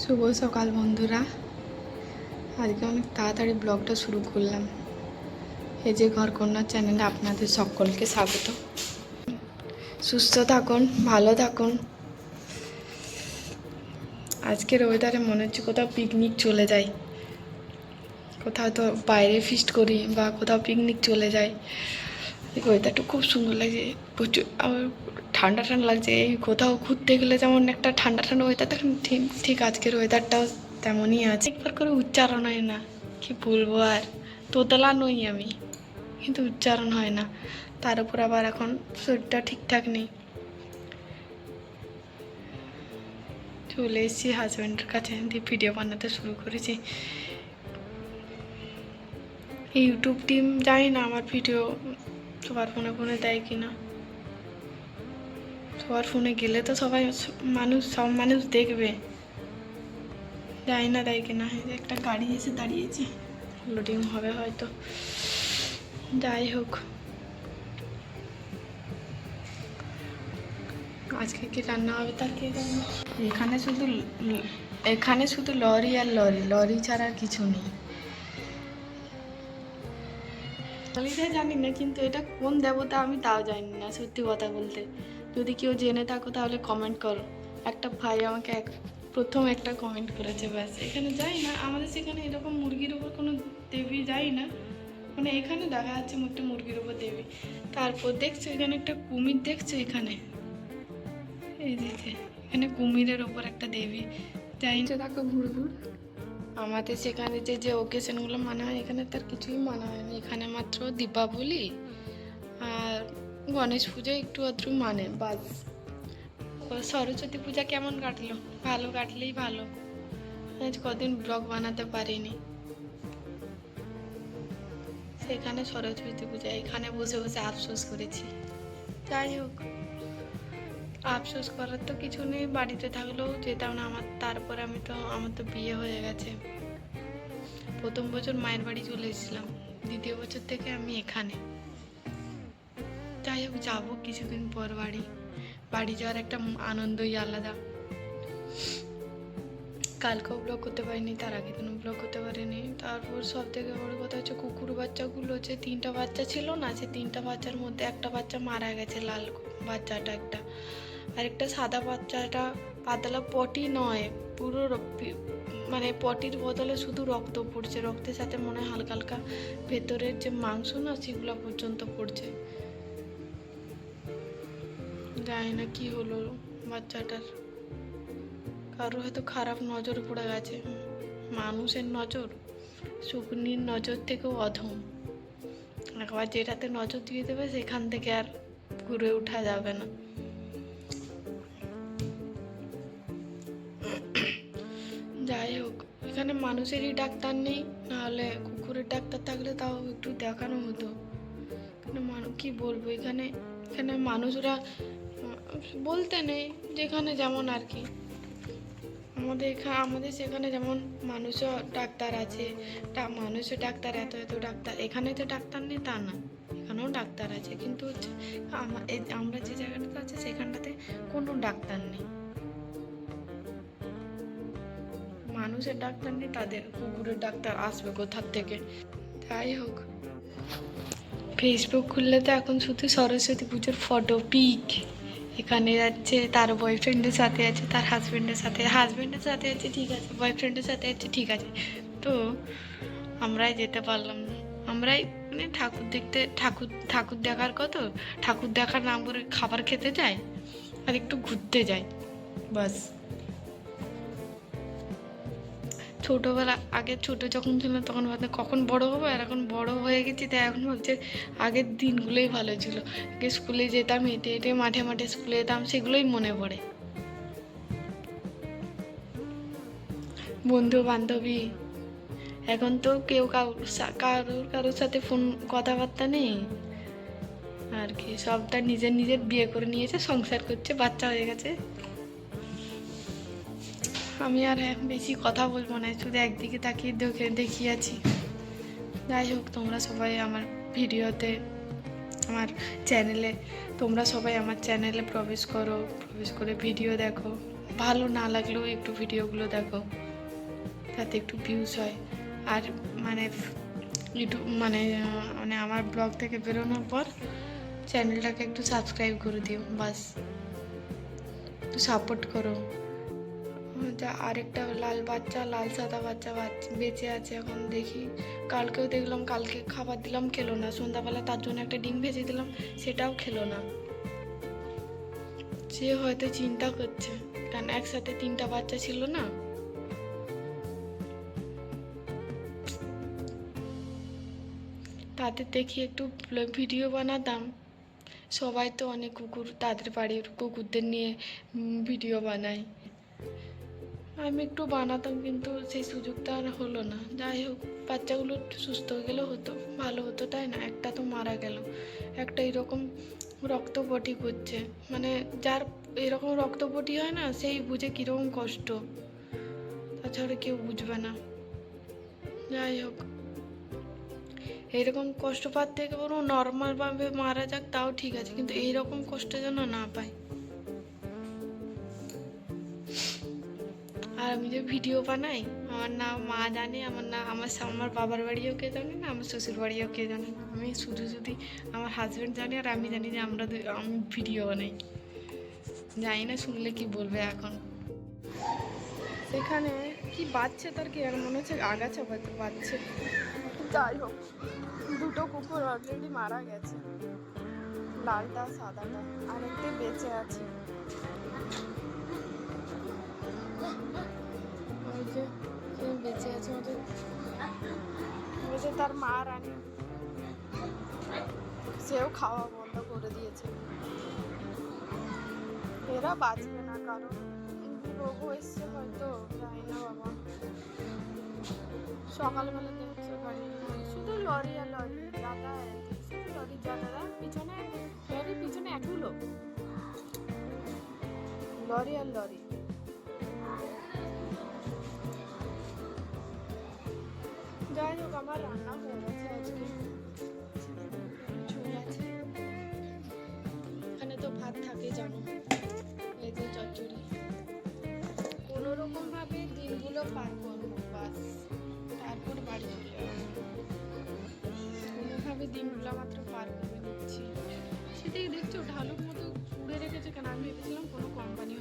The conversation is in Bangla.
শুভ সকাল বন্ধুরা। আজকে অনেক তাড়াতাড়ি ব্লগটা শুরু করলাম। এই যে ঘরকন্যা চ্যানেলে আপনাদের সকলকে স্বাগত। সুস্থ থাকুন, ভালো থাকুন। আজকের ওয়েদারে মনে হচ্ছে কোথাও পিকনিক চলে যাই, কোথাও তো বাইরে ফিস্ট করি বা কোথাও পিকনিক চলে যাই। ওয়েদারটা খুব সুন্দর লাগছে, প্রচুর আবার ঠান্ডা ঠান্ডা লাগছে। এই কোথাও ঘুরতে গেলে যেমন একটা ঠান্ডা ঠান্ডা ওয়েদার থাকে, ঠিক ঠিক আজকের ওয়েদারটাও তেমনই আছে। একবার করে উচ্চারণ হয় না, কি বলবো আর। তোতলা নই আমি, কিন্তু উচ্চারণ হয় না। তার উপর আবার এখন শরীরটা ঠিকঠাক নেই। চলে এসেছি হাজব্যান্ডের কাছে, দিয়ে ভিডিও বানাতে শুরু করেছি। ইউটিউব টিম জানি না আমার ভিডিও সবার ফোনে ফোনে দেয় কিনা। সবার ফোনে গেলে তো সব মানুষ দেখবে, জানি না দেয় কিনা। একটা গাড়ি এসে দাঁড়িয়েছে, লোডিং হবে হয়তো। যাই হোক, আজকে কি রান্না হবে তার কে জানে। এখানে শুধু লরি আর লরি, লরি ছাড়া আর কিছু নেই। লরিটা জানি না, কিন্তু এটা কোন দেবতা আমি তাও জানি না, সত্যি কথা বলতে। যদি কেউ জেনে থাকো তাহলে কমেন্ট করো। একটা ভাই আমাকে প্রথম একটা কমেন্ট করেছে, ব্যাস। এখানে যাই না, আমাদের সেখানে এরকম মুরগির উপর কোনো দেবী যাই না, মানে এখানে দেখা যাচ্ছে একটা মুরগির উপর দেবী। তারপর দেখছো এখানে একটা কুমির, দেখছো এখানে, এই যে এখানে কুমিরের ওপর একটা দেবী। যাই না, দেখো ঘুর ঘুর। আমাদের সেখানে যে যে ওকেশনগুলো মানা হয়, এখানে তার কিছুই মানা হয় না। এখানে মাত্র দীপাবলি আর গণেশ পুজো একটু আধটু মানে, বাস। সরস্বতী পূজা কেমন কাটলো? ভালো কাটলেই ভালো। আজ কদিন ব্লগ বানাতে পারিনি। সেখানে সরস্বতী পূজা, এখানে বসে বসে আফসোস করেছি। যাই হোক, আফসোস করার তো কিছু নেই, বাড়িতে থাকলেও যেতাম না। তারপরে আমার তো বিয়ে হয়ে গেছে। প্রথম বছর মায়ের বাড়ি চলে এসেছিলাম, দ্বিতীয় বছর থেকে আমি এখানে। যাই হোক, যাবো কিছুদিন পর বাড়ি। বাড়ি যাওয়ার একটা আনন্দই আলাদা। কালকেও ব্লগ করতে পারিনি, তার আগের দিনও ব্লগ করতে পারিনি। তারপর সব থেকে বড় কথা হচ্ছে কুকুর বাচ্চাগুলো, যে 3টা বাচ্চা ছিল না, সে 3টা বাচ্চার মধ্যে একটা বাচ্চা মারা গেছে, লাল বাচ্চাটা একটা। আর একটা সাদা বাচ্চাটা পাতলা পটি নয়, পুরো মানে পটির বদলে শুধু রক্ত পড়ছে, রক্তের সাথে মনে হয় হালকা হালকা ভেতরের যে মাংস না, সেগুলো পর্যন্ত পড়ছে। জানি না কি হলো বাচ্চাটার। কারো হয়তো খারাপ নজর পড়ে গেছে। মানুষের নজর শকুনির নজর থেকেও অধম। একবার যেটাতে নজর দিয়ে দেবে, সেখান থেকে আর ঘুরে ওঠা যাবে না। যাই হোক, এখানে মানুষেরই ডাক্তার নেই, নাহলে কুকুরের ডাক্তার থাকলে তাও একটু দেখানো হতো। কি বলবো, এখানে মানুষরা বলতে নেই, যেখানে যেমন আর কি। আমাদের সেখানে যেমন মানুষও ডাক্তার আছে, মানুষও ডাক্তার, এত এত ডাক্তার। এখানে তো ডাক্তার নেই তা না, এখানেও ডাক্তার আছে, কিন্তু হচ্ছে আমরা যে জায়গাটাতে আছে সেখানটাতে কোনো ডাক্তার নেই। মানুষের ডাক্তার নেই, তাদের কুকুরের ডাক্তার আসবে কোথার থেকে। যাই হোক, ফেসবুক খুললে তো এখন শুধু সরস্বতী পুজোর ফটো পিক। এখানে যাচ্ছে, তার বয়ফ্রেন্ডের সাথে আছে, তার হাজব্যান্ডের সাথে আছে, ঠিক আছে, বয়ফ্রেন্ডের সাথে আছে, ঠিক আছে। তো আমরাই যেতে পারলাম না। আমরাই মানে ঠাকুর দেখার ঠাকুর দেখার নাম করে খাবার খেতে যাই আর একটু ঘুরতে যাই, বাস। ছোটোবেলা আগে ছোটো যখন ছিলাম তখন ভাবতাম কখন বড় হবো, আর এখন বড় হয়ে গেছি তাই এখন ভাবছি আগের দিনগুলোই ভালো ছিল। আগে স্কুলে যেতাম, হেঁটে হেঁটে মাঠে মাঠে স্কুলে যেতাম, সেগুলোই মনে পড়ে। বন্ধু বান্ধবী, এখন তো কেউ কারোর সাথে ফোন কথাবার্তা নেই আর কি। সবটা নিজের নিজের বিয়ে করে নিয়েছে, সংসার করছে, বাচ্চা হয়ে গেছে। আমি আর বেশি কথা বলবো না, শুধু একদিকে তাকিয়ে দেখিয়েছি। যাই হোক, তোমরা সবাই আমার ভিডিওতে, আমার চ্যানেলে, তোমরা সবাই আমার চ্যানেলে প্রবেশ করে ভিডিও দেখো, ভালো না লাগলেও একটু ভিডিওগুলো দেখো, যাতে একটু ভিউজ হয়। আর মানে ইউটিউব মানে মানে আমার ব্লগ থেকে বেরোনোর পর চ্যানেলটাকে একটু সাবস্ক্রাইব করে দিও, বাস একটু সাপোর্ট করো। যা আরেকটা লাল সাদা বাচ্চা বেঁচে আছে এখন, দেখি। কালকেও দেখলাম, কালকে খাবার দিলাম খেলো না, সন্ধ্যাবেলা তার জন্য একটা ডিম ভেজে দিলাম, সেটাও খেলো না। সে হয়তো চিন্তা করছে, কারণ একসাথে 3টা বাচ্চা ছিল না। তাদের দেখি একটু ভিডিও বানাতাম। সবাই তো অনেক কুকুর, তাদের বাড়ির কুকুরদের নিয়ে ভিডিও বানায়। আমি একটু বানাতাম, কিন্তু সেই সুযোগটা আর হলো না। যাই হোক, বাচ্চাগুলো একটু সুস্থ হয়ে গেলে হতো, ভালো হতো, তাই না? একটা তো মারা গেল, একটা এরকম রক্তপটি করছে, মানে যার এরকম রক্তপটি হয় না, সেই বুঝে কীরকম কষ্ট, তাছাড়া কেউ বুঝবে না। যাই হোক, এইরকম কষ্ট পাওয়ার থেকে বরং নর্মালভাবে মারা যাক, তাও ঠিক আছে, কিন্তু এইরকম কষ্ট যেন না পায়। আর আমি যে ভিডিও বানাই, আমার না মা জানে, আমার বাবার বাড়িও কে জানে না, আমার শ্বশুর বাড়িও কে জানে না। আমি শুধু যদি আমার হাজব্যান্ড জানে আর আমি জানি যে আমি ভিডিও বানাই। জানি না শুনলে কি বলবে এখন। সেখানে কি বাজছে তার কি, আর মনে হচ্ছে আগাছা বাজছে। যাই হোক, 2টো কুকুর অলরেডি মারা গেছে, লালটা সাদাটা, আরেকটা বেঁচে আছে। ওই যে বেঁচে আছে, ওই যে তার মা রানী, সেও খাওয়া বন্ধ করে দিয়েছে। এরা বাঁচবে না, কারণ রোগও এসছে হয়তো, জানি না বাবা। সকালবেলা দেখছে গাড়ি, শুধু লরি আর লরি যাতায়াত, শুধু লরির যাতায়াত, লরির পিছনে একই লোক, লরি আর লরি। যাই হোক, আমার রান্না হয়ে গেছে আজকে, ঝোল আছে, এখানে তো ভাত থাকে জানো, এই যে চচ্চড়ি। কোনো রকম ভাবে দিনগুলো পার করবো, বাস তারপর বাড়ি চলে যাবো। কোনোভাবে দিনগুলো মাত্র পার করে দিচ্ছি। সেটাই দেখছো ঢালুর মতো পুড়ে রেখেছে, কেন আমি ভেবেছিলাম কোনো কোম্পানি